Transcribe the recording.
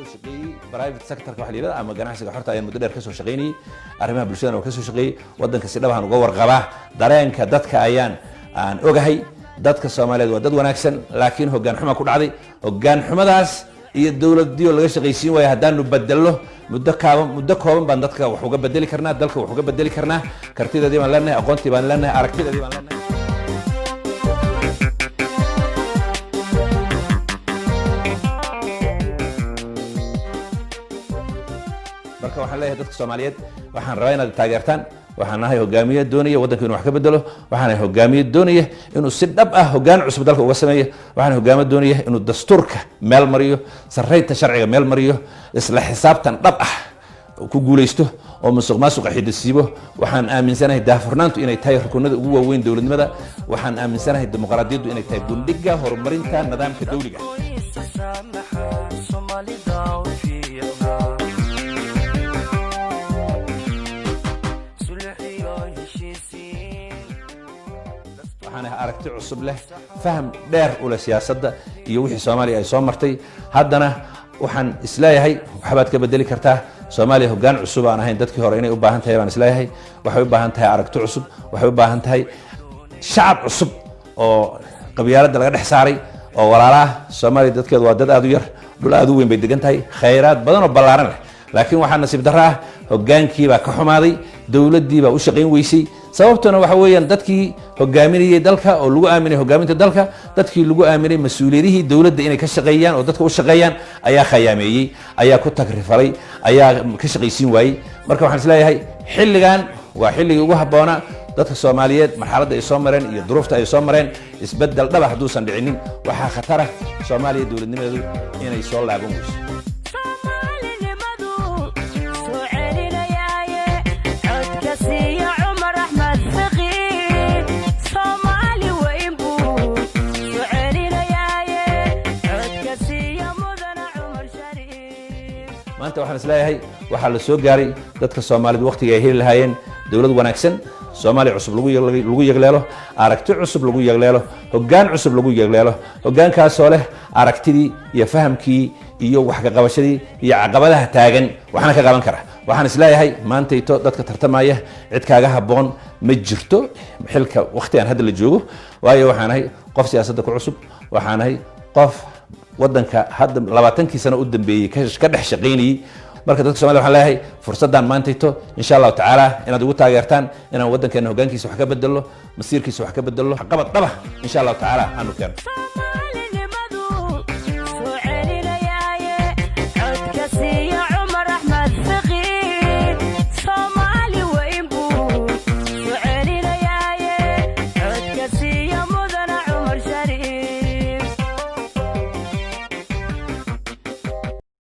kasoo shaqeeyay private sector ka xiliirada ama ganacsiga xorta ay muddo dheer kasoo shaqeynayay arrimaha bulshada oo kasoo shaqeeyay wadanka si dhabahan uga warqabaa dareenka dadka aan ogahay dadka Soomaaliyeed waa dad wanaagsan laakiin hoggaan xumo ku dhacday hoggaan xumadaas iyo dawladdiyo laga shaqaysiin way haddaanu bedelo muddo kooban baan dadka wax uga bedeli karnaa dalka wax uga bedeli karnaa kartideedii baan leenahay aqoontii baan leenahay aragtideedii baan leenahay marka waxaan leeyahay dadka Soomaaliyeed waxaan rabaa inaad taageertaan waxaan nahay hogaamiye doonaya wadanka inuu wax ka bedelo waxaan hogaamiye doonaya inuu si dhab ah hoggaan cusub dalka uga sameeyo waxaan hogaamiye doonaya inuu dastuurka meel mariyo sareeyta sharciga meel mariyo isla xisaabtan dhab ah ku guuleysto oo musuqmaasuqa xidisiibo waxaan aaminsanahay daahfurnaantu inay tahay rukunada ugu waaweyn dawladnimada waxaan aaminsanahay dimuqraadiyaddu inay tahay gundhiga horumarinta nidaamka dawliga waxaan aragti cusub leh faham dheer u leh siyaasadda iyo wixii Soomaaliya ay soo martay haddana waxaan isleeyahay waxbaad ka bedeli kartaa Soomaaliya hoggaan cusub aan ahayn dadkii hore inay u baahan tahay baan isleeyahay waxay u baahan tahay aragti cusub waxay u baahan tahay shacab cusub oo qabyaaladda laga dhex saaray oo walaalaha Soomaaliya dadkeedu waa dad aad u yar dhul aad u weyn bay degan tahay khayraad badan oo ballaaran leh laakiin waxaa nasiib darro ah hoggaankii baa ka xumaaday dawladdii baa u shaqayn weysay sababtuna waxa weeyaan dadkii hogaaminayay dalka oo lagu aaminay hogaaminta dalka dadkii lagu aaminay mas'uuliyadihii dawladda inay ka shaqeeyaan oo dadka u shaqeeyaan ayaa khayaameeyay ayaa ku tagrifalay ayaa ka shaqaysiin waayay marka waxaan isleeyahay xilligan waa xilligii ugu habboonaa dadka Soomaaliyeed marxaladda ay soo mareen iyo duruufta ay soo mareen isbedel dhab ah haduusan dhicinin waxaa khatar ah Soomaaliya dawladnimadeedu inay soo laaban weyso maanta waxaan isleeyahay waxa la soo gaaray dadka Soomaaliyeed waqtiga ay heli lahaayeen dawlad wanaagsan Soomaaliya cusub lagu yagleelo aragti cusub lagu yagleelo hoggaan cusub lagu yagleelo hoggaankaas oo leh aragtidii iyo fahamkii iyo wax ka qabashadii iyo caqabadaha taagan waxaan ka qaban karaa waxaan isleeyahay maantayto dadka tartamaya cid kaaga habboon ma jirto xilka waqtigan hadda la joogo waayo waxaanahay qof siyaasadda ku cusub waxaanahay qof wadanka hadda 20 sano u dambeeyay ka dhex shaqeynayay marka dadka Soomaaliyeed waxaan leeyahay fursadan maantayto insha Allah taala inaad ugu taageertaan inaan wadankeena hoggaankiisa wax ka bedelo masiirkiisa wax ka bedelo qabad dhaba insha Allah taala aanu keeno